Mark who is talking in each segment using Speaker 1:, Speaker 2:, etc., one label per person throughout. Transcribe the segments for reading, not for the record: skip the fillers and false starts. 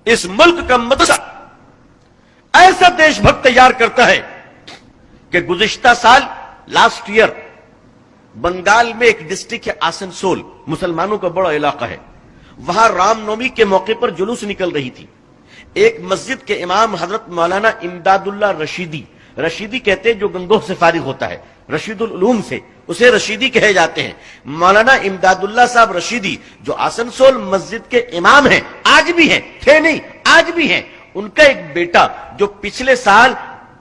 Speaker 1: اس ملک کا مدرسہ ایسا دیش بھکت تیار کرتا ہے کہ گزشتہ سال لاسٹ ایئر بنگال میں ایک ڈسٹرکٹ ہے آسنسول، مسلمانوں کا بڑا علاقہ ہے، وہاں رام نومی کے موقع پر جلوس نکل رہی تھی۔ ایک مسجد کے امام حضرت مولانا امداد اللہ رشیدی کہتے ہیں جو گنگوہ سے فارغ ہوتا ہے، رشید العلوم سے، اسے رشیدی کہے جاتے ہیں۔ مولانا امداد اللہ صاحب رشیدی جو آسنسول مسجد کے امام ہیں، آج بھی ہیں، تھے نہیں آج بھی ہیں، ان کا ایک بیٹا جو پچھلے سال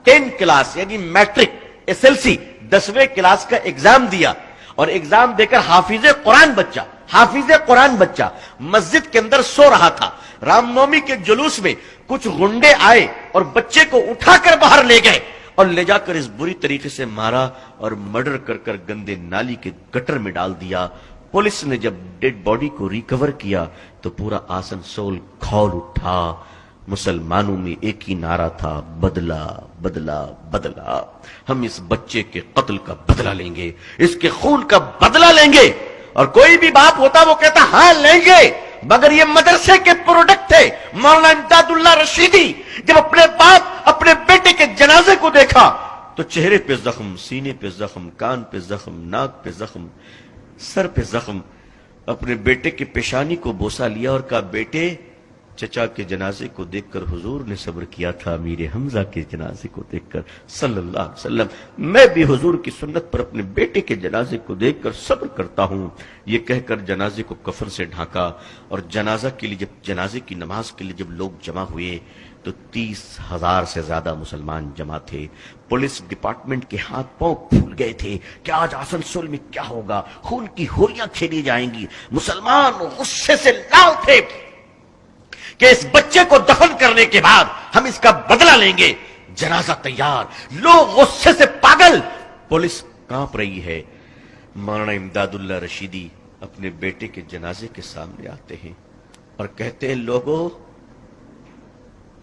Speaker 1: 10 کلاس یعنی میٹرک SLC 10ویں کلاس کا ایگزام دیا اور ایگزام دے کر حافظ قرآن بچہ مسجد کے اندر سو رہا تھا، رام نومی کے جلوس میں کچھ غنڈے آئے اور بچے کو اٹھا کر باہر لے گئے اور لے جا کر اس بری طریقے سے مارا اور مرڈر کر گندے نالی کے گٹر میں ڈال دیا۔ پولیس نے جب ڈیڈ باڈی کو ریکور کیا تو پورا آسنسول کھول اٹھا۔ مسلمانوں میں ایک ہی نعرہ تھا، بدلہ بدلہ بدلہ۔ ہم اس بچے کے قتل کا بدلہ لیں گے، اس کے خون کا بدلہ لیں گے۔ اور کوئی بھی باپ ہوتا وہ کہتا ہاں لیں گے، مگر یہ مدرسے کے پروڈکٹ تھے۔ مولانا امداد اللہ رشیدی جب اپنے باپ اپنے بیٹے کے جنازے کو دیکھا تو چہرے پہ زخم، سینے پہ زخم، کان پہ زخم، ناک پہ زخم، سر پہ زخم، اپنے بیٹے کی پیشانی کو بوسہ لیا اور کہا بیٹے چچا کے جنازے کو دیکھ کر حضور نے صبر کیا تھا، امیر حمزہ کے جنازے کو دیکھ کر صلی اللہ علیہ وسلم میں بھی حضور کی سنت پر اپنے بیٹے کے جنازے کو دیکھ کر صبر کرتا ہوں۔ یہ کہہ کر جنازے کو کفن سے ڈھانکا اور جنازے کی نماز کے لیے جب لوگ جمع ہوئے تو 30,000 سے زیادہ مسلمان جمع تھے۔ پولیس ڈپارٹمنٹ کے ہاتھ پاؤں پھول گئے تھے کہ آج آسنسول میں کیا ہوگا، خون کی ہولیاں کھیلی جائیں گی۔ مسلمان غصے سے لال تھے کہ اس بچے کو دفن کرنے کے بعد ہم اس کا بدلہ لیں گے۔ جنازہ تیار، لوگ غصے سے پاگل، پولیس کانپ رہی ہے۔ مولانا امداد اللہ رشیدی اپنے بیٹے کے جنازے کے سامنے آتے ہیں اور کہتے ہیں لوگوں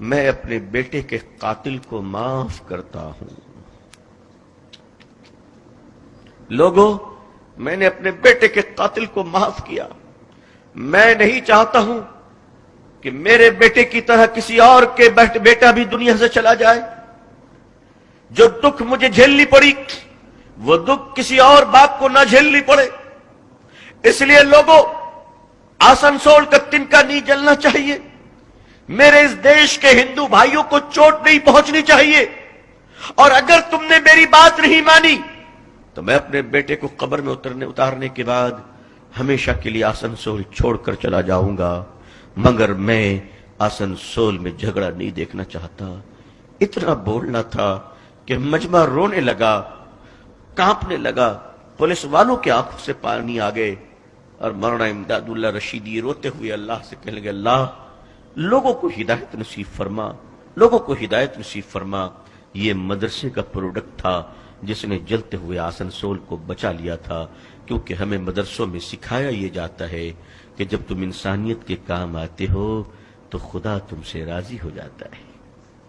Speaker 1: میں اپنے بیٹے کے قاتل کو معاف کرتا ہوں، لوگوں میں نے اپنے بیٹے کے قاتل کو معاف کیا، میں نہیں چاہتا ہوں کہ میرے بیٹے کی طرح کسی اور کے بیٹا بھی دنیا سے چلا جائے۔ جو دکھ مجھے جھیلنی پڑی وہ دکھ کسی اور باپ کو نہ جھیلنی پڑے، اس لیے لوگوں آسنسول کا تنکا نہیں جلنا چاہیے، میرے اس دیش کے ہندو بھائیوں کو چوٹ نہیں پہنچنی چاہیے، اور اگر تم نے میری بات نہیں مانی تو میں اپنے بیٹے کو قبر میں اتارنے کے بعد ہمیشہ کے لیے آسنسول چھوڑ کر چلا جاؤں گا، مگر میں آسنسول میں جھگڑا نہیں دیکھنا چاہتا۔ اتنا بولنا تھا کہ مجمع رونے لگا، کانپنے لگا، پولیس والوں کے آنکھوں سے پانی آ گئے اور مولانا امداد اللہ رشیدی روتے ہوئے اللہ سے کہنے لگے اللہ لوگوں کو ہدایت نصیب فرما، لوگوں کو ہدایت نصیب فرما۔ یہ مدرسے کا پروڈکٹ تھا جس نے جلتے ہوئے آسنسول کو بچا لیا تھا، کیونکہ ہمیں مدرسوں میں سکھایا یہ جاتا ہے کہ جب تم انسانیت کے کام آتے ہو تو خدا تم سے راضی ہو جاتا ہے۔